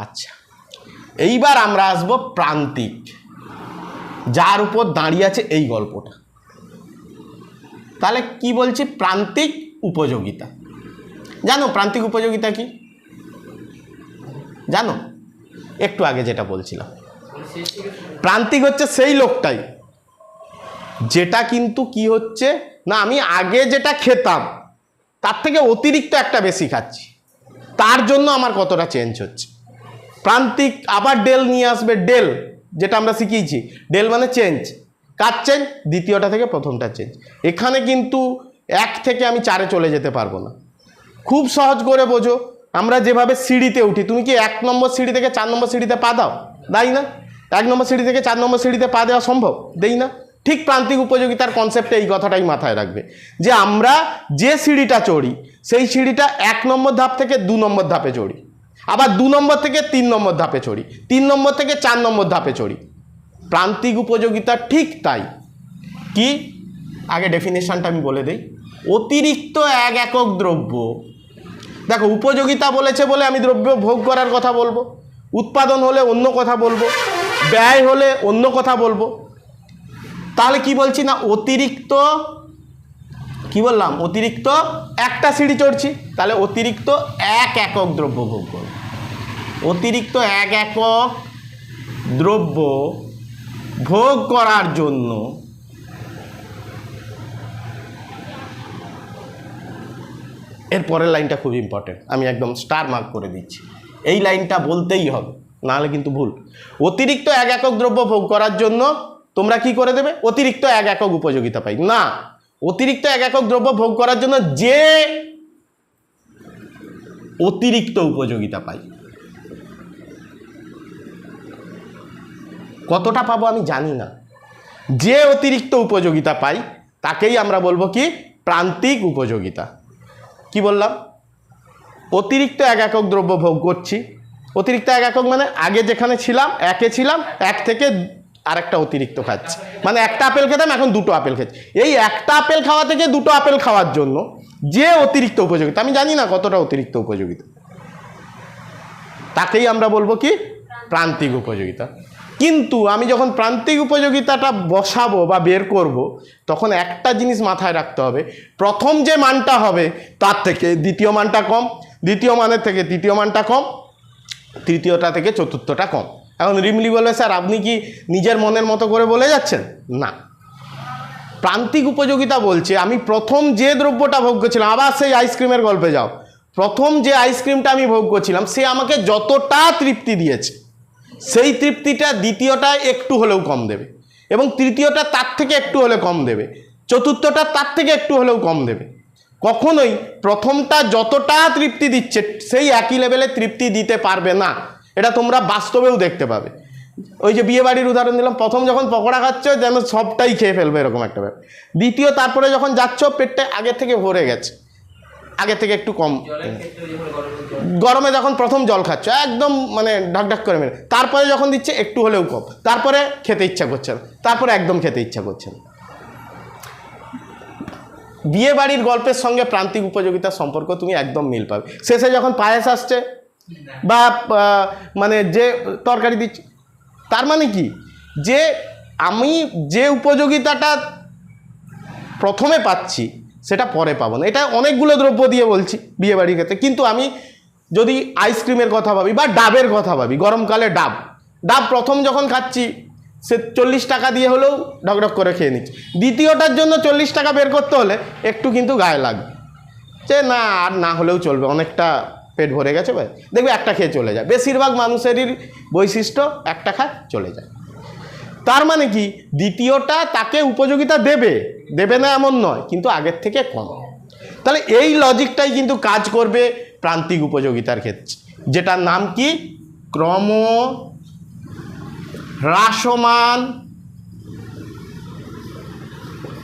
আচ্ছা, এইবার আমরা আসবো প্রান্তিক, যার উপর দাঁড়িয়ে আছে এই গল্পটা। তাহলে কি বলছি? প্রান্তিক উপযোগিতা। জানো প্রান্তিক উপযোগিতা কি? জানো? একটু আগে যেটা বলছিলাম, প্রান্তিক হচ্ছে সেই লোকটাই যেটা কিন্তু কি হচ্ছে না, আমি আগে যেটা খেতাম তার থেকে অতিরিক্ত একটা বেশি খাচ্ছি, তার জন্য আমার কতটা চেঞ্জ হচ্ছে। প্রান্তিক আবার ডেল নিয়ে আসবে, ডেল যেটা আমরা শিখিয়েছি, ডেল মানে চেঞ্জ। কার চেঞ্জ? দ্বিতীয়টা থেকে প্রথমটা চেঞ্জ। এখানে কিন্তু 1 থেকে আমি 4-এ চলে যেতে পারবো না। খুব সহজ করে বোঝো, আমরা যেভাবে সিঁড়িতে উঠি, তুমি কি 1 নম্বর সিঁড়ি থেকে 4 নম্বর সিঁড়িতে পা দাও? দাই না। 1 নম্বর সিঁড়ি থেকে 4 নম্বর সিঁড়িতে পা দেওয়া সম্ভব? দেই না। ঠিক প্রান্তিক উপযোগিতার কনসেপ্টে এই কথাটাই মাথায় রাখবে যে আমরা যে সিঁড়িটা চড়ি সেই সিঁড়িটা 1 নম্বর ধাপ থেকে 2 নম্বর ধাপে চড়ি, আবার 2 নম্বর থেকে 3 নম্বর ধাপে চড়ি, 3 নম্বর থেকে 4 নম্বর ধাপে চড়ি। প্রান্তিক উপযোগিতা ঠিক তাই। কি? আগে ডেফিনেশনটা আমি বলে দেই। অতিরিক্ত 1 একক দ্রব্য, দেখো উপযোগিতা বলেছে বলে আমি দ্রব্য ভোগ করার কথা বলবো, উৎপাদন হলে অন্য কথা বলবো, ব্যয় হলে অন্য কথা বলবো। তাহলে কি বলছি না, অতিরিক্ত কি বললাম? অতিরিক্ত একটা সিঁড়ি চড়ছি, তাহলে অতিরিক্ত 1 একক দ্রব্য ভোগ করব। অতিরিক্ত 1 একক দ্রব্য ভোগ করার জন্য এর পরের লাইনটা খুব ইম্পর্টেন্ট, আমি একদম স্টার মার্ক করে দিচ্ছি। এই লাইনটা বলতেই হবে, নাহলে কিন্তু ভুল। অতিরিক্ত 1 একক দ্রব্য ভোগ করার জন্য তোমরা কি করে দেবে? অতিরিক্ত 1 একক উপযোগিতা পাই না। অতিরিক্ত 1 একক দ্রব্য ভোগ করার জন্য যে অতিরিক্ত উপযোগিতা পাই, কতটা পাবো আমি জানি না, যে অতিরিক্ত উপযোগিতা পাই তাকেই আমরা বলবো কি? প্রান্তিক উপযোগিতা। কি বললাম? অতিরিক্ত 1 একক দ্রব্য ভোগ করছি। অতিরিক্ত 1 একক মানে আগে যেখানে ছিলাম 1-এ ছিলাম, 1 থেকে আরেকটা অতিরিক্ত খাচ্ছি, মানে 1টা আপেল খেতাম এখন 2টো আপেল খাচ্ছি। এই 1টা আপেল খাওয়া থেকে 2টো আপেল খাওয়ার জন্য যে অতিরিক্ত উপযোগিতা, আমি জানি না কতটা অতিরিক্ত উপযোগিতা, তাকেই আমরা বলবো কি? প্রান্তিক উপযোগিতা। কিন্তু আমি যখন প্রান্তিক উপযোগিতাটা বসাবো বা বের করব, তখন একটা জিনিস মাথায় রাখতে হবে, প্রথম যে মানটা হবে তার থেকে দ্বিতীয় মানটা কম, দ্বিতীয় মানের থেকে তৃতীয় মানটা কম, তৃতীয়টা থেকে চতুর্থটা কম। এখন রিমলি বলবে, স্যার আপনি কি নিজের মনের মতো করে বলে যাচ্ছেন? না, প্রান্তিক উপযোগিতা বলছে আমি প্রথম যে দ্রব্যটা ভোগ করছিলাম, আবার সেই আইসক্রিমের গল্পে যাও, প্রথম যে আইসক্রিমটা আমি ভোগ করছিলাম সে আমাকে যতটা তৃপ্তি দিয়েছে, সেই তৃপ্তিটা দ্বিতীয়টায় একটু হলেও কম দেবে, এবং তৃতীয়টা তার থেকে একটু হলে কম দেবে, চতুর্থটা তার থেকে একটু হলেও কম দেবে। কখনোই প্রথমটা যতটা তৃপ্তি দিচ্ছে সেই একই লেভেলে তৃপ্তি দিতে পারবে না। এটা তোমরা বাস্তবেও দেখতে পাবে। ওই যে বিয়ে বাড়ির উদাহরণ দিলাম, প্রথম যখন পকোড়া খাচ্ছ যেন সবটাই খেয়ে ফেলবে এরকম একটা ব্যাপার। দ্বিতীয় তারপরে যখন যাচ্ছ পেটটা আগে থেকে ভরে গেছে, আগে থেকে একটু কম। গরমে যখন প্রথম জল খাচ্ছ একদম মানে ঢাকঢাক করে মেরে, তারপরে যখন দিচ্ছে একটু হলেও কম, তারপরে খেতে ইচ্ছা করছে না, তারপরে একদম খেতে ইচ্ছা করছে না। বিয়ে বাড়ির গল্পের সঙ্গে প্রান্তিক উপযোগিতার সম্পর্ক তুমি একদম মিল পাবে। শেষে যখন পায়েস আসছে বা মানে যে তরকারি দিচ্ছে, তার মানে কি যে আমি যে উপযোগিতাটা প্রথমে পাচ্ছি সেটা পরে পাবো না। এটা অনেকগুলো দ্রব্য দিয়ে বলছি বিয়ে বাড়ির ক্ষেত্রে। কিন্তু আমি যদি আইসক্রিমের কথা ভাবি বা ডাবের কথা ভাবি, গরমকালে ডাব প্রথম যখন খাচ্ছি সে 40 টাকা দিয়ে হলেও ঢকঢক করে খেয়ে নিচ্ছি, দ্বিতীয়টার জন্য 40 টাকা বের করতে হলে একটু কিন্তু গায়ে লাগবে যে না আর না হলেও চলবে, অনেকটা পেট ভরে গেছে ভাই, দেখবে একটা খেয়ে চলে যায়। বেশিরভাগ মানুষেরই বৈশিষ্ট্য একটা খায় চলে যায়। তার মানে কি দ্বিতীয়টা তাকে উপযোগিতা দেবে না এমন নয়, কিন্তু আগের থেকে কম। তাহলে এই লজিকটাই কিন্তু কাজ করবে প্রান্তিক উপযোগিতার ক্ষেত্রে, যেটার নাম কি? ক্রম হ্রাসমান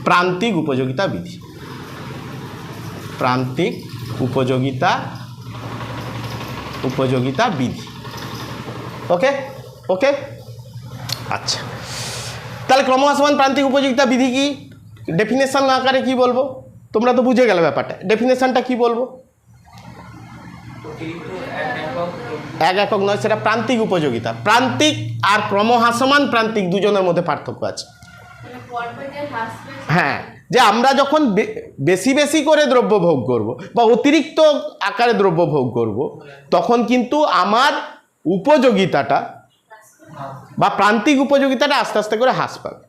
প্রান্তিক উপযোগিতা বিধি। প্রান্তিক উপযোগিতা বিধি। ওকে ওকে আচ্ছা, তাহলে ক্রমহ্রাসমান প্রান্তিক উপযোগিতা বিধি কি? ডেফিনেশন আকারে কি বলবো? তোমরা তো বুঝে গেলে ব্যাপারটা। ডেফিনেশনটা কি বলবো? অতিরিক্ত 1 একক দ্রব্য এক একক নয়, সেটা প্রান্তিক উপযোগিতা। প্রান্তিক আর ক্রমহ্রাসমান প্রান্তিক দুজনের মধ্যে পার্থক্য আছে। হ্যাঁ, যে আমরা যখন বেশি বেশি করে দ্রব্য ভোগ করব বা অতিরিক্ত আকারে দ্রব্য ভোগ করব, তখন কিন্তু আমার উপযোগিতাটা বা প্রান্তিক উপযোগিতাটা আস্তে আস্তে করে হ্রাস পাবে।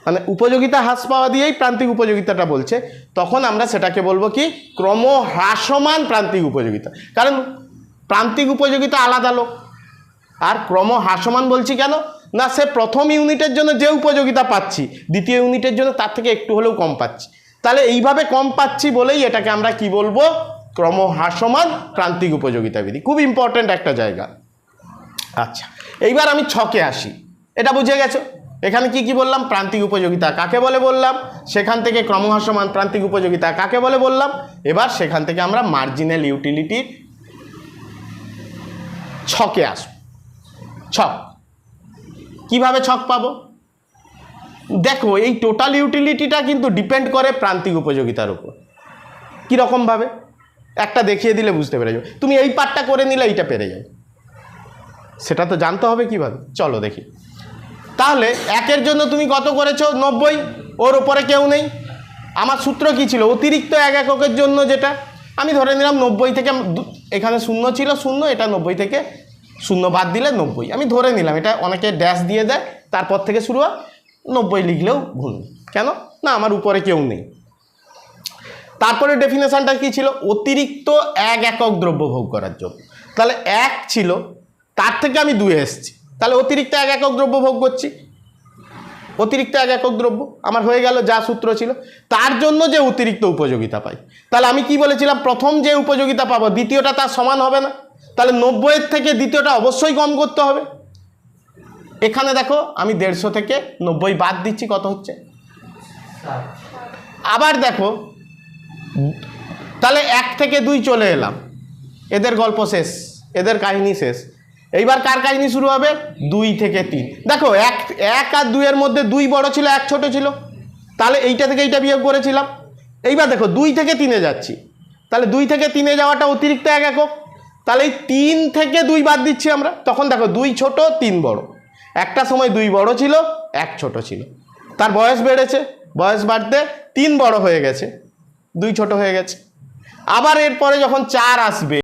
মানে উপযোগিতা হ্রাস পাওয়া দিয়েই প্রান্তিক উপযোগিতাটা বলছে, তখন আমরা সেটাকে বলবো কি ক্রমহ্রাসমান প্রান্তিক উপযোগিতা। কারণ প্রান্তিক উপযোগিতা আলাদা লোক, আর ক্রমহ্রাসমান বলছি কেন না, সে প্রথম ইউনিটের জন্য যে উপযোগিতা পাচ্ছি দ্বিতীয় ইউনিটের জন্য তার থেকে একটু হলেও কম পাচ্ছি, তাহলে এইভাবে কম পাচ্ছি বলেই এটাকে আমরা কি বলবো, ক্রমহ্রাসমান প্রান্তিক উপযোগিতা বিধি। খুব ইম্পর্ট্যান্ট একটা জায়গা। আচ্ছা, এইবার আমি ছকে আসি। এটা বুঝে গেছো এখানে কি কি বললাম, প্রান্তিক উপযোগিতা কাকে বলে বললাম, সেখান থেকে ক্রমহ্রাসমান প্রান্তিক উপযোগিতা কাকে বলে বললাম। এবার সেখান থেকে আমরা মার্জিনাল ইউটিলিটির ছকে আসব। ছক কিভাবে ছক পাবো, দেখো এই টোটাল ইউটিলিটিটা কিন্তু ডিপেন্ড করে প্রান্তিক উপযোগিতার উপর। কীরকমভাবে একটা দেখিয়ে দিলে বুঝতে পেরে যাবে, তুমি এই পার্টটা করে নিলে এইটা পেরে যাবে, সেটা তো জানতে হবে কিভাবে। চলো দেখি। তাহলে একের জন্য তুমি কত করেছো, 90, ওর ওপরে কেউ নেই। আমার সূত্র কি ছিল, অতিরিক্ত এক এককের জন্য যেটা আমি ধরে নিলাম 90 থেকে, এখানে 0 ছিল 0, এটা 90 থেকে 0 বাদ দিলে 90, আমি ধরে নিলাম। এটা অনেকে ড্যাশ দিয়ে দেয়, তারপর থেকে শুরু হয়, 90 লিখলেও ভুল কেন না, আমার উপরে কেউ নেই। তারপরে ডেফিনেশনটা কি ছিল, অতিরিক্ত এক একক দ্রব্য ভোগ করার জন্য। তাহলে 1 ছিল, তার থেকে আমি 2 এসেছি, তাহলে অতিরিক্ত এক একক দ্রব্য ভোগ করছি। অতিরিক্ত এক একক দ্রব্য আমার হয়ে গেল, যা সূত্র ছিল। তার জন্য যে অতিরিক্ত উপযোগিতা পাই, তাহলে আমি কি বলেছিলাম, প্রথম যে উপযোগিতা পাবো দ্বিতীয়টা তার সমান হবে না, তাহলে 90-এর থেকে দ্বিতীয়টা অবশ্যই কম করতে হবে। এখানে দেখো আমি 150 থেকে 90 বাদ দিচ্ছি, কত হচ্ছে। আবার দেখো, তাহলে 1 থেকে 2 চলে এলাম, এদের গল্প শেষ, এদের কাহিনী শেষ। এইবার কার কাহিনী শুরু হবে, 2 থেকে 3। দেখো 1 আর 2 এর মধ্যে 2 বড় ছিল, 1 ছোট ছিল, তাহলে এইটা থেকে এইটা বিয়োগ করেছিলাম। এইবার দেখো 2 থেকে 3-এ যাচ্ছি, তাহলে 2 থেকে 3-এ যাওয়াটা অতিরিক্ত এক একক, তাহলে এই 3 থেকে 2 বাদ দিচ্ছি আমরা। তখন দেখো 2 ছোট 3 বড়, একটা সময় 2 বড় ছিল 1 ছোট ছিল, তার বয়স বেড়েছে, বয়স বাড়তে 3 বড় হয়ে গেছে 2 ছোট হয়ে গেছে। আবার এরপরে যখন 4 আসবে,